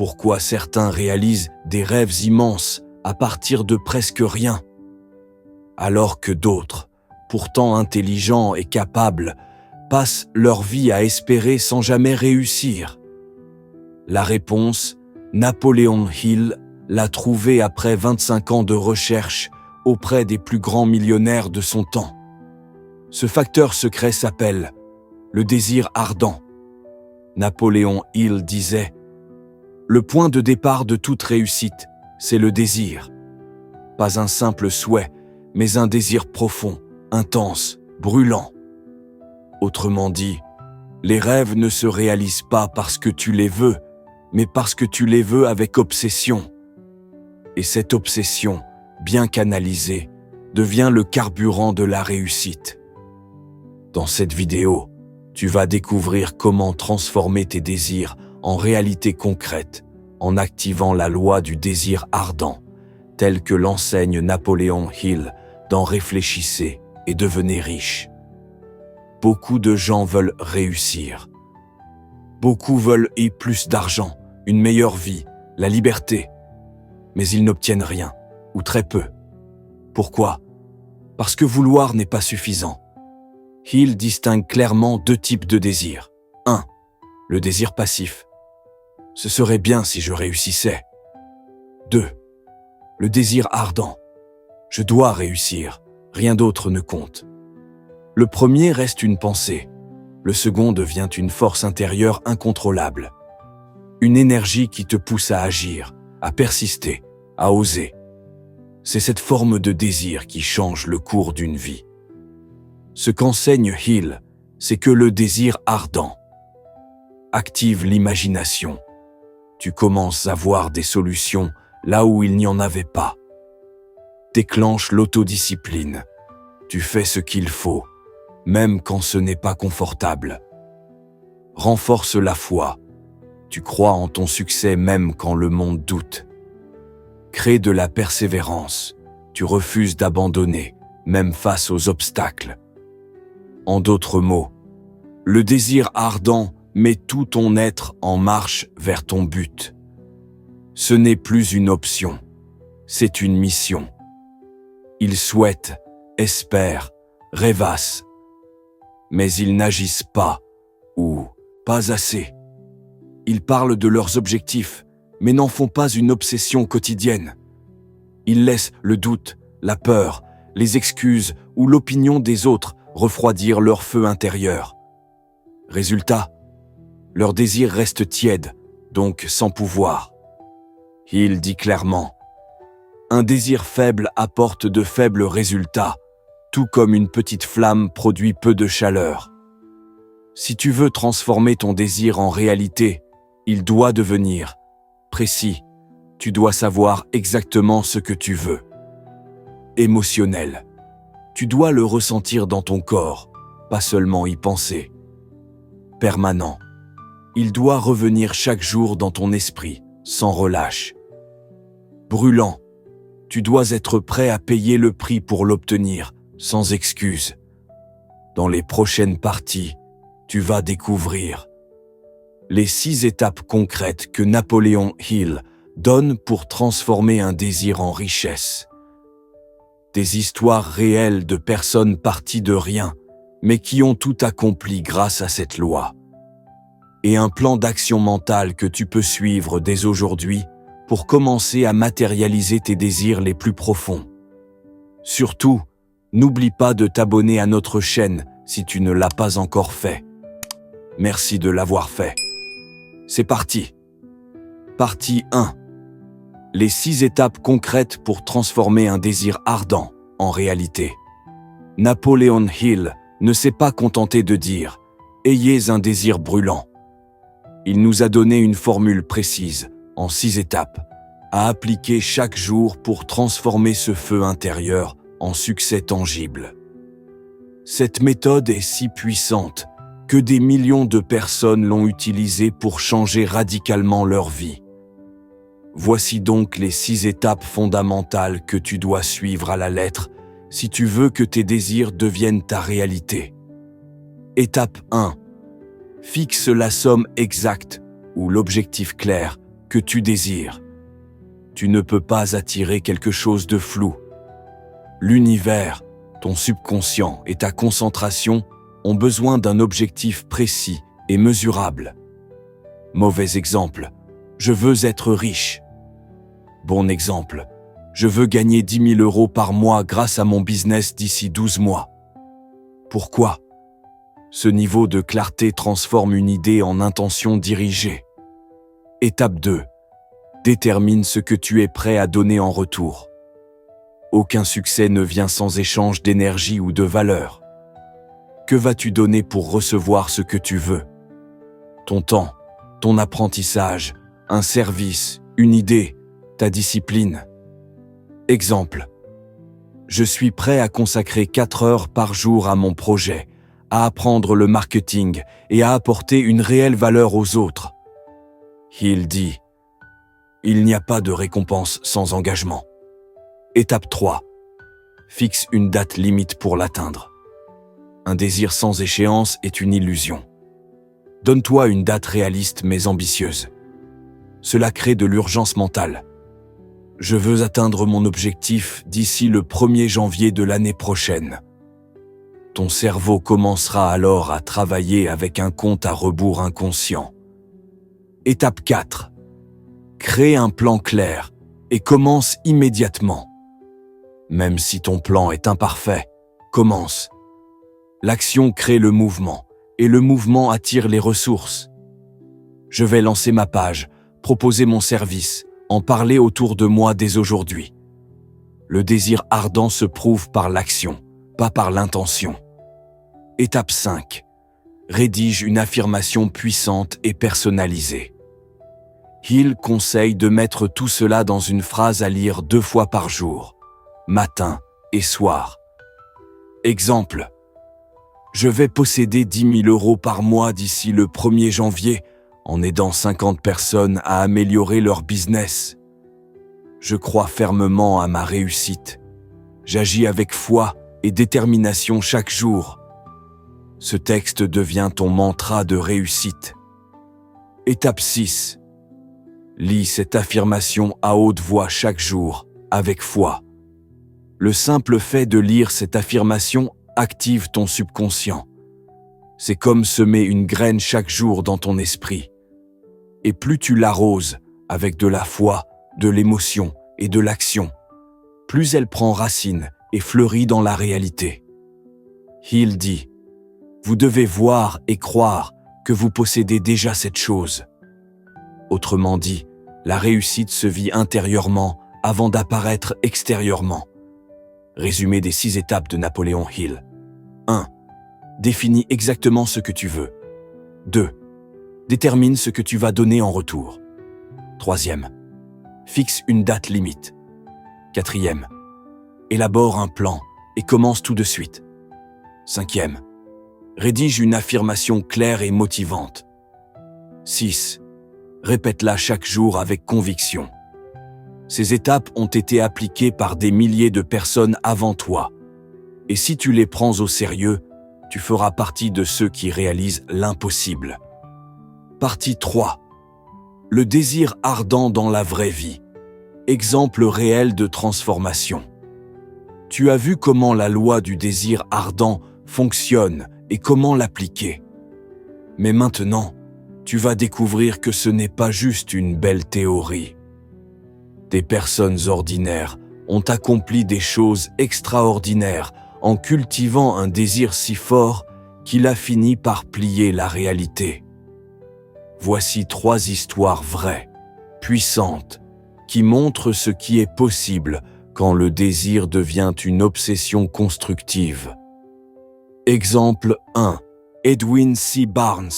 Pourquoi certains réalisent des rêves immenses à partir de presque rien, alors que d'autres, pourtant intelligents et capables, passent leur vie à espérer sans jamais réussir? La réponse, Napoleon Hill l'a trouvée après 25 ans de recherche auprès des plus grands millionnaires de son temps. Ce facteur secret s'appelle le désir ardent. Napoleon Hill disait « Le point de départ de toute réussite, c'est le désir. Pas un simple souhait, mais un désir profond, intense, brûlant. » Autrement dit, les rêves ne se réalisent pas parce que tu les veux, mais parce que tu les veux avec obsession. Et cette obsession, bien canalisée, devient le carburant de la réussite. Dans cette vidéo, tu vas découvrir comment transformer tes désirs en réalité concrète en activant la loi du désir ardent, telle que l'enseigne Napoleon Hill dans Réfléchissez et devenez riche. Beaucoup de gens veulent réussir. Beaucoup veulent plus d'argent, une meilleure vie, la liberté. Mais ils n'obtiennent rien, ou très peu. Pourquoi? Parce que vouloir n'est pas suffisant. Hill distingue clairement deux types de désirs. 1. Le désir passif. Ce serait bien si je réussissais. 2. Le désir ardent. Je dois réussir, rien d'autre ne compte. Le premier reste une pensée. Le second devient une force intérieure incontrôlable. Une énergie qui te pousse à agir, à persister, à oser. C'est cette forme de désir qui change le cours d'une vie. Ce qu'enseigne Hill, c'est que le désir ardent active l'imagination. Tu commences à voir des solutions là où il n'y en avait pas. Déclenche l'autodiscipline. Tu fais ce qu'il faut, même quand ce n'est pas confortable. Renforce la foi. Tu crois en ton succès même quand le monde doute. Crée de la persévérance. Tu refuses d'abandonner, même face aux obstacles. En d'autres mots, le désir ardent met tout ton être en marche vers ton but. Ce n'est plus une option, c'est une mission. Ils souhaitent, espèrent, rêvassent, mais ils n'agissent pas ou pas assez. Ils parlent de leurs objectifs, mais n'en font pas une obsession quotidienne. Ils laissent le doute, la peur, les excuses ou l'opinion des autres refroidir leur feu intérieur. Résultat, leur désir reste tiède, donc sans pouvoir. Il dit clairement, un désir faible apporte de faibles résultats, tout comme une petite flamme produit peu de chaleur. Si tu veux transformer ton désir en réalité, il doit devenir précis. Tu dois savoir exactement ce que tu veux. Émotionnel. Tu dois le ressentir dans ton corps, pas seulement y penser. Permanent. Il doit revenir chaque jour dans ton esprit, sans relâche. Brûlant. Tu dois être prêt à payer le prix pour l'obtenir, sans excuse. Dans les prochaines parties, tu vas découvrir les 6 étapes concrètes que Napoleon Hill donne pour transformer un désir en richesse. Des histoires réelles de personnes parties de rien, mais qui ont tout accompli grâce à cette loi. Et un plan d'action mentale que tu peux suivre dès aujourd'hui pour commencer à matérialiser tes désirs les plus profonds. Surtout, n'oublie pas de t'abonner à notre chaîne si tu ne l'as pas encore fait. Merci de l'avoir fait. C'est parti. Partie 1. Les 6 étapes concrètes pour transformer un désir ardent en réalité. Napoleon Hill ne s'est pas contenté de dire « Ayez un désir brûlant ». Il nous a donné une formule précise, en 6 étapes, à appliquer chaque jour pour transformer ce feu intérieur en succès tangible. Cette méthode est si puissante que des millions de personnes l'ont utilisée pour changer radicalement leur vie. Voici donc les 6 étapes fondamentales que tu dois suivre à la lettre si tu veux que tes désirs deviennent ta réalité. Étape 1. Fixe la somme exacte ou l'objectif clair que tu désires. Tu ne peux pas attirer quelque chose de flou. L'univers, ton subconscient et ta concentration ont besoin d'un objectif précis et mesurable. Mauvais exemple, je veux être riche. Bon exemple, je veux gagner 10 000 € par mois grâce à mon business d'ici 12 mois. Pourquoi? Ce niveau de clarté transforme une idée en intention dirigée. Étape 2. Détermine ce que tu es prêt à donner en retour. Aucun succès ne vient sans échange d'énergie ou de valeur. Que vas-tu donner pour recevoir ce que tu veux? Ton temps, ton apprentissage, un service, une idée, ta discipline. Exemple. Je suis prêt à consacrer 4 heures par jour à mon projet, à apprendre le marketing et à apporter une réelle valeur aux autres. Il dit, il n'y a pas de récompense sans engagement. Étape 3. Fixe une date limite pour l'atteindre. Un désir sans échéance est une illusion. Donne-toi une date réaliste mais ambitieuse. Cela crée de l'urgence mentale. Je veux atteindre mon objectif d'ici le 1er janvier de l'année prochaine. Ton cerveau commencera alors à travailler avec un compte à rebours inconscient. Étape 4. Crée un plan clair et commence immédiatement. Même si ton plan est imparfait, commence. L'action crée le mouvement, et le mouvement attire les ressources. Je vais lancer ma page, proposer mon service, en parler autour de moi dès aujourd'hui. Le désir ardent se prouve par l'action, pas par l'intention. Étape 5. Rédige une affirmation puissante et personnalisée. Hill conseille de mettre tout cela dans une phrase à lire 2 fois par jour, matin et soir. Exemple. Je vais posséder 10 000 € par mois d'ici le 1er janvier en aidant 50 personnes à améliorer leur business. Je crois fermement à ma réussite. J'agis avec foi et détermination chaque jour. Ce texte devient ton mantra de réussite. Étape 6. Lis cette affirmation à haute voix chaque jour, avec foi. Le simple fait de lire cette affirmation active ton subconscient. C'est comme semer une graine chaque jour dans ton esprit. Et plus tu l'arroses avec de la foi, de l'émotion et de l'action, plus elle prend racine et fleurit dans la réalité. Hill dit, vous devez voir et croire que vous possédez déjà cette chose. Autrement dit, la réussite se vit intérieurement avant d'apparaître extérieurement. Résumé des 6 étapes de Napoléon Hill. 1. Définis exactement ce que tu veux. 2. Détermine ce que tu vas donner en retour. 3e. Fixe une date limite. 4e. Élabore un plan et commence tout de suite. 5e. Rédige une affirmation claire et motivante. 6. Répète-la chaque jour avec conviction. Ces étapes ont été appliquées par des milliers de personnes avant toi. Et si tu les prends au sérieux, tu feras partie de ceux qui réalisent l'impossible. Partie 3. Le désir ardent dans la vraie vie. Exemple réel de transformation. Tu as vu comment la loi du désir ardent fonctionne et comment l'appliquer. Mais maintenant, tu vas découvrir que ce n'est pas juste une belle théorie. Des personnes ordinaires ont accompli des choses extraordinaires en cultivant un désir si fort qu'il a fini par plier la réalité. Voici 3 histoires vraies, puissantes, qui montrent ce qui est possible quand le désir devient une obsession constructive. Exemple 1. Edwin C. Barnes,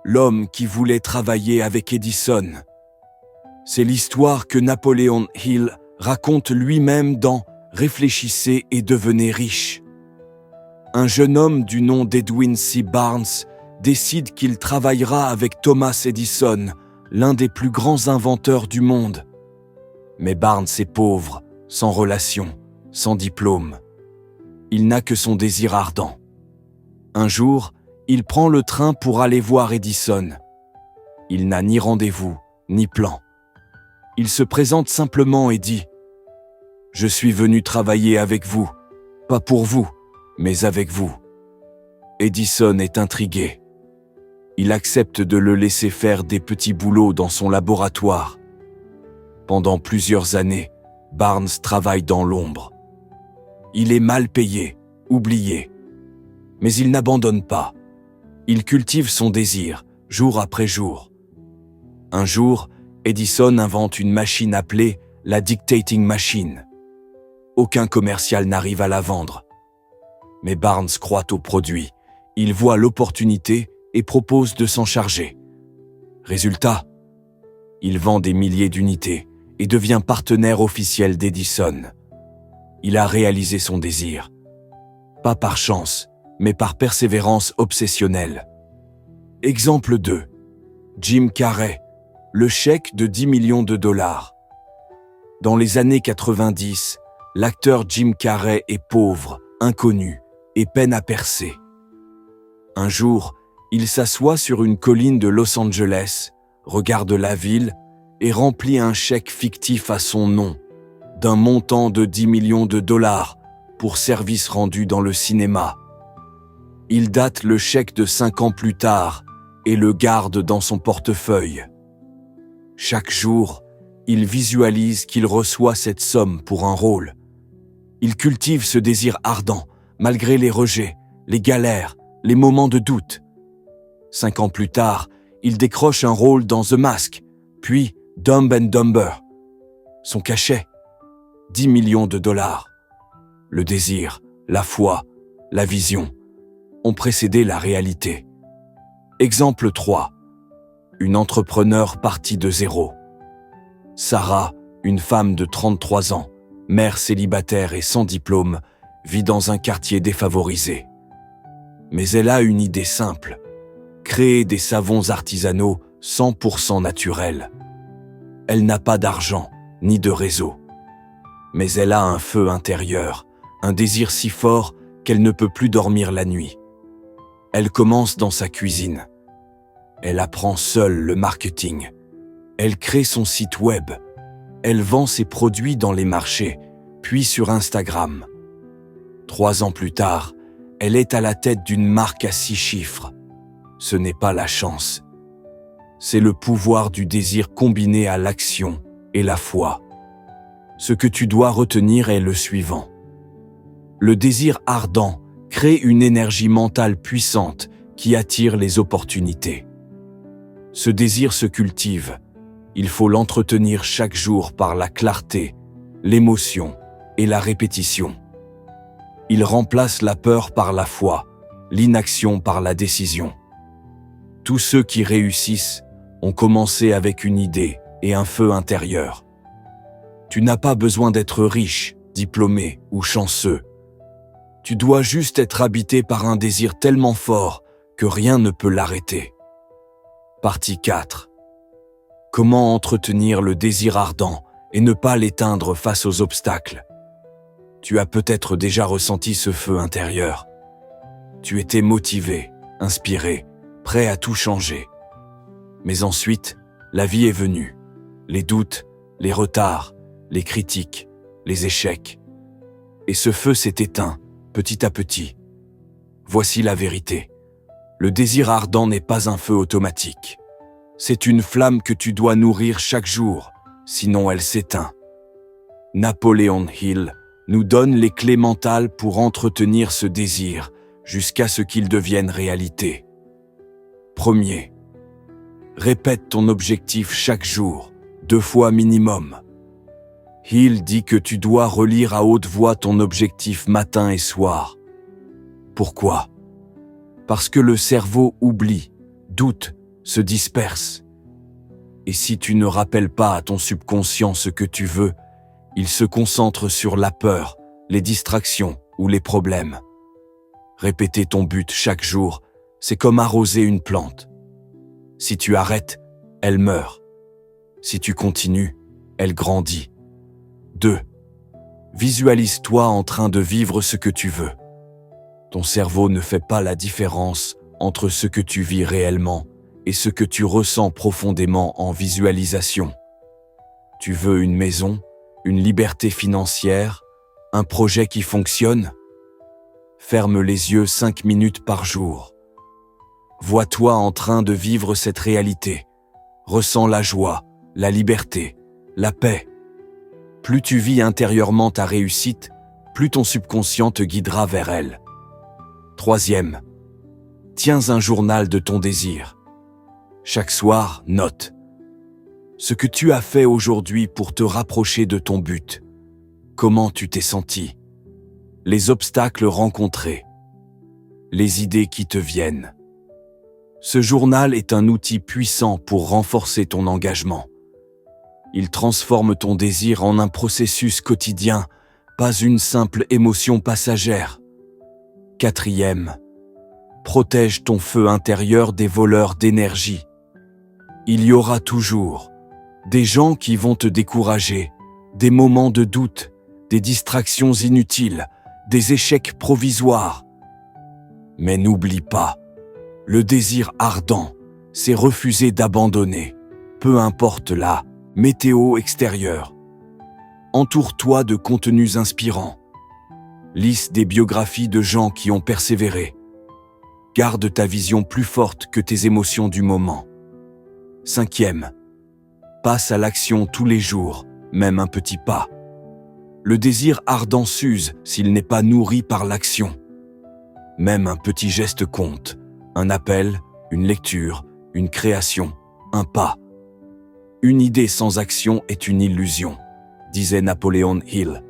l'homme qui voulait travailler avec Edison. C'est l'histoire que Napoléon Hill raconte lui-même dans « Réfléchissez et devenez riche ». Un jeune homme du nom d'Edwin C. Barnes décide qu'il travaillera avec Thomas Edison, l'un des plus grands inventeurs du monde. Mais Barnes est pauvre, sans relation, sans diplôme. Il n'a que son désir ardent. Un jour, il prend le train pour aller voir Edison. Il n'a ni rendez-vous, ni plan. Il se présente simplement et dit « Je suis venu travailler avec vous, pas pour vous, mais avec vous. » Edison est intrigué. Il accepte de le laisser faire des petits boulots dans son laboratoire. Pendant plusieurs années, Barnes travaille dans l'ombre. Il est mal payé, oublié. Mais il n'abandonne pas. Il cultive son désir, jour après jour. Un jour, Edison invente une machine appelée la Dictating Machine. Aucun commercial n'arrive à la vendre. Mais Barnes croit au produit. Il voit l'opportunité et propose de s'en charger. Résultat, il vend des milliers d'unités et devient partenaire officiel d'Edison. Il a réalisé son désir. Pas par chance, mais par persévérance obsessionnelle. Exemple 2. Jim Carrey, le chèque de 10 millions de dollars. Dans les années 90, l'acteur Jim Carrey est pauvre, inconnu et peine à percer. Un jour, il s'assoit sur une colline de Los Angeles, regarde la ville et remplit un chèque fictif à son nom, d'un montant de 10 millions de dollars pour services rendus dans le cinéma. Il date le chèque de 5 ans plus tard et le garde dans son portefeuille. Chaque jour, il visualise qu'il reçoit cette somme pour un rôle. Il cultive ce désir ardent, malgré les rejets, les galères, les moments de doute. 5 ans plus tard, il décroche un rôle dans The Mask, puis Dumb and Dumber. Son cachet, 10 millions de dollars. Le désir, la foi, la vision ont précédé la réalité. Exemple 3. Une entrepreneure partie de zéro. Sarah, une femme de 33 ans, mère célibataire et sans diplôme, vit dans un quartier défavorisé. Mais elle a une idée simple, créer des savons artisanaux 100% naturels. Elle n'a pas d'argent, ni de réseau. Mais elle a un feu intérieur, un désir si fort qu'elle ne peut plus dormir la nuit. Elle commence dans sa cuisine. Elle apprend seule le marketing. Elle crée son site web. Elle vend ses produits dans les marchés, puis sur Instagram. 3 ans plus tard, elle est à la tête d'une marque à 6 chiffres. Ce n'est pas la chance. C'est le pouvoir du désir combiné à l'action et la foi. Ce que tu dois retenir est le suivant. Le désir ardent crée une énergie mentale puissante qui attire les opportunités. Ce désir se cultive. Il faut l'entretenir chaque jour par la clarté, l'émotion et la répétition. Il remplace la peur par la foi, l'inaction par la décision. Tous ceux qui réussissent ont commencé avec une idée et un feu intérieur. Tu n'as pas besoin d'être riche, diplômé ou chanceux. Tu dois juste être habité par un désir tellement fort que rien ne peut l'arrêter. Partie 4. Comment entretenir le désir ardent et ne pas l'éteindre face aux obstacles? Tu as peut-être déjà ressenti ce feu intérieur. Tu étais motivé, inspiré, prêt à tout changer. Mais ensuite, la vie est venue. Les doutes, les retards, les critiques, les échecs. Et ce feu s'est éteint, petit à petit. Voici la vérité. Le désir ardent n'est pas un feu automatique. C'est une flamme que tu dois nourrir chaque jour, sinon elle s'éteint. Napoleon Hill nous donne les clés mentales pour entretenir ce désir jusqu'à ce qu'il devienne réalité. Premier. Répète ton objectif chaque jour, 2 fois minimum. Hill dit que tu dois relire à haute voix ton objectif matin et soir. Pourquoi? Parce que le cerveau oublie, doute, se disperse. Et si tu ne rappelles pas à ton subconscient ce que tu veux, il se concentre sur la peur, les distractions ou les problèmes. Répéter ton but chaque jour, c'est comme arroser une plante. Si tu arrêtes, elle meurt. Si tu continues, elle grandit. 2. Visualise-toi en train de vivre ce que tu veux. Ton cerveau ne fait pas la différence entre ce que tu vis réellement et ce que tu ressens profondément en visualisation. Tu veux une maison, une liberté financière, un projet qui fonctionne? Ferme les yeux 5 minutes par jour. Vois-toi en train de vivre cette réalité. Ressens la joie, la liberté, la paix. Plus tu vis intérieurement ta réussite, plus ton subconscient te guidera vers elle. Troisième, tiens un journal de ton désir. Chaque soir, note ce que tu as fait aujourd'hui pour te rapprocher de ton but. Comment tu t'es senti? Les obstacles rencontrés. Les idées qui te viennent. Ce journal est un outil puissant pour renforcer ton engagement. Il transforme ton désir en un processus quotidien, pas une simple émotion passagère. Quatrième, protège ton feu intérieur des voleurs d'énergie. Il y aura toujours des gens qui vont te décourager, des moments de doute, des distractions inutiles, des échecs provisoires. Mais n'oublie pas, le désir ardent, c'est refuser d'abandonner, peu importe la météo extérieure. Entoure-toi de contenus inspirants. Lise des biographies de gens qui ont persévéré. Garde ta vision plus forte que tes émotions du moment. Cinquième, passe à l'action tous les jours, même un petit pas. Le désir ardent s'use s'il n'est pas nourri par l'action. Même un petit geste compte, un appel, une lecture, une création, un pas. Une idée sans action est une illusion, disait Napoléon Hill.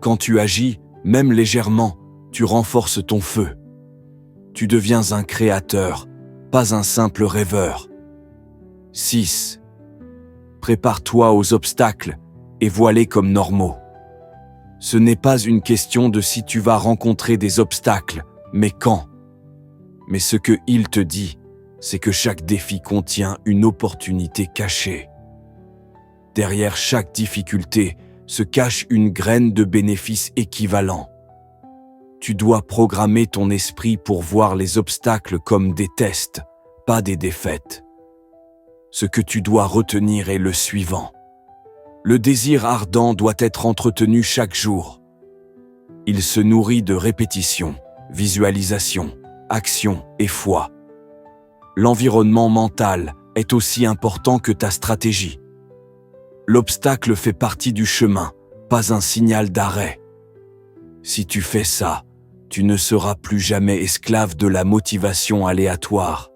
Quand tu agis, même légèrement, tu renforces ton feu. Tu deviens un créateur, pas un simple rêveur. 6. Prépare-toi aux obstacles et vois-les comme normaux. Ce n'est pas une question de si tu vas rencontrer des obstacles, mais quand. Mais ce que il te dit, c'est que chaque défi contient une opportunité cachée. Derrière chaque difficulté se cache une graine de bénéfice équivalent. Tu dois programmer ton esprit pour voir les obstacles comme des tests, pas des défaites. Ce que tu dois retenir est le suivant. Le désir ardent doit être entretenu chaque jour. Il se nourrit de répétition, visualisation, action et foi. L'environnement mental est aussi important que ta stratégie. L'obstacle fait partie du chemin, pas un signal d'arrêt. Si tu fais ça, tu ne seras plus jamais esclave de la motivation aléatoire.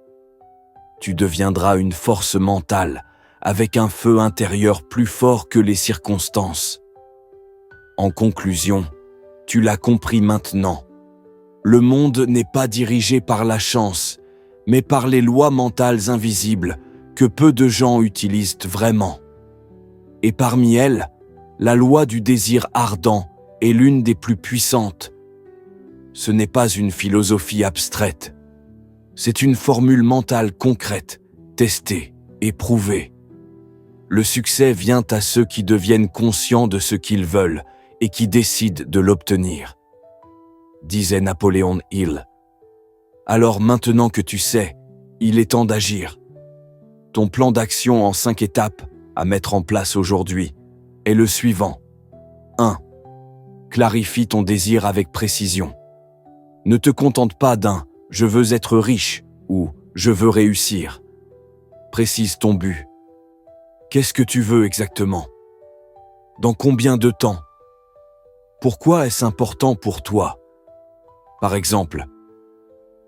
Tu deviendras une force mentale, avec un feu intérieur plus fort que les circonstances. En conclusion, tu l'as compris maintenant. Le monde n'est pas dirigé par la chance, mais par les lois mentales invisibles que peu de gens utilisent vraiment. Et parmi elles, la loi du désir ardent est l'une des plus puissantes. Ce n'est pas une philosophie abstraite. C'est une formule mentale concrète, testée, éprouvée. Le succès vient à ceux qui deviennent conscients de ce qu'ils veulent et qui décident de l'obtenir, disait Napoléon Hill. Alors maintenant que tu sais, il est temps d'agir. Ton plan d'action en 5 étapes à mettre en place aujourd'hui est le suivant. 1. Clarifie ton désir avec précision. Ne te contente pas d'un « je veux être riche » ou « je veux réussir ». Précise ton but. Qu'est-ce que tu veux exactement? Dans combien de temps? Pourquoi est-ce important pour toi? Par exemple,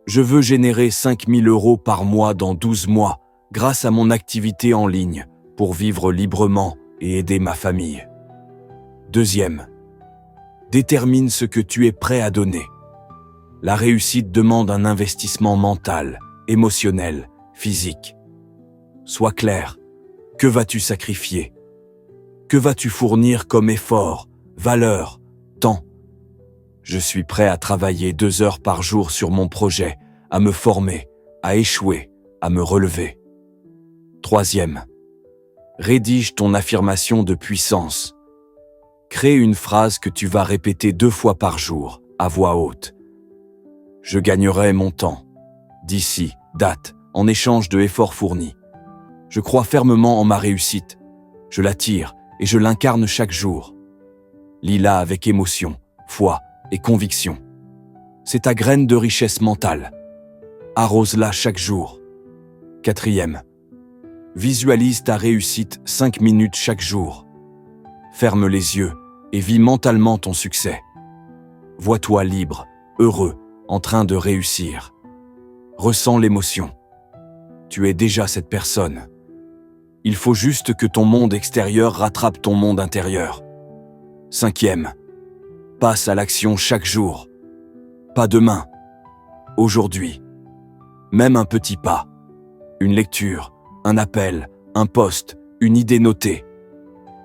je veux générer 5 000 € par mois dans 12 mois grâce à mon activité en ligne pour vivre librement et aider ma famille. Deuxième, détermine ce que tu es prêt à donner. La réussite demande un investissement mental, émotionnel, physique. Sois clair. Que vas-tu sacrifier? Que vas-tu fournir comme effort, valeur, temps? Je suis prêt à travailler 2 heures par jour sur mon projet, à me former, à échouer, à me relever. Troisième, rédige ton affirmation de puissance. Crée une phrase que tu vas répéter 2 fois par jour, à voix haute. Je gagnerai mon temps, d'ici, date, en échange de efforts fournis. Je crois fermement en ma réussite. Je l'attire et je l'incarne chaque jour. Lis-la avec émotion, foi et conviction. C'est ta graine de richesse mentale. Arrose-la chaque jour. 4e. Visualise ta réussite 5 minutes chaque jour. Ferme les yeux et vis mentalement ton succès. Vois-toi libre, heureux, en train de réussir. Ressens l'émotion. Tu es déjà cette personne. Il faut juste que ton monde extérieur rattrape ton monde intérieur. 5e. Passe à l'action chaque jour. Pas demain. Aujourd'hui. Même un petit pas. Une lecture, un appel, un post, une idée notée.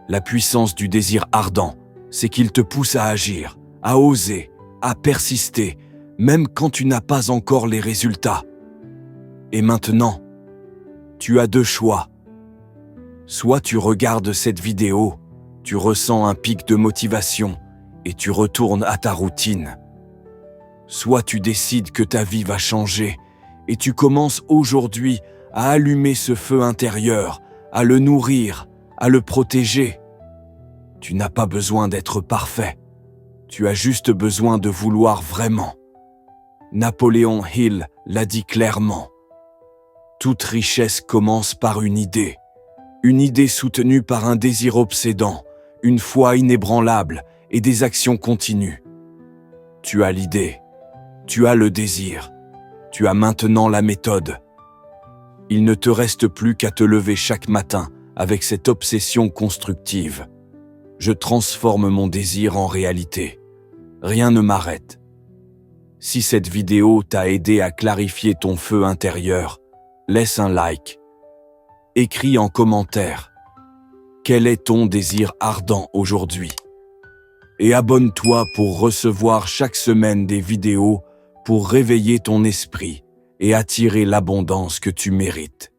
La puissance du désir ardent, c'est qu'il te pousse à agir, à oser, à persister, même quand tu n'as pas encore les résultats. Et maintenant, tu as 2 choix. Soit tu regardes cette vidéo, tu ressens un pic de motivation et tu retournes à ta routine. Soit tu décides que ta vie va changer et tu commences aujourd'hui à allumer ce feu intérieur, à le nourrir, à le protéger. Tu n'as pas besoin d'être parfait. Tu as juste besoin de vouloir vraiment. Napoléon Hill l'a dit clairement. Toute richesse commence par une idée soutenue par un désir obsédant, une foi inébranlable et des actions continues. Tu as l'idée, tu as le désir, tu as maintenant la méthode. Il ne te reste plus qu'à te lever chaque matin avec cette obsession constructive. Je transforme mon désir en réalité. Rien ne m'arrête. Si cette vidéo t'a aidé à clarifier ton feu intérieur, laisse un like. Écris en commentaire. Quel est ton désir ardent aujourd'hui? Et abonne-toi pour recevoir chaque semaine des vidéos pour réveiller ton esprit et attirer l'abondance que tu mérites.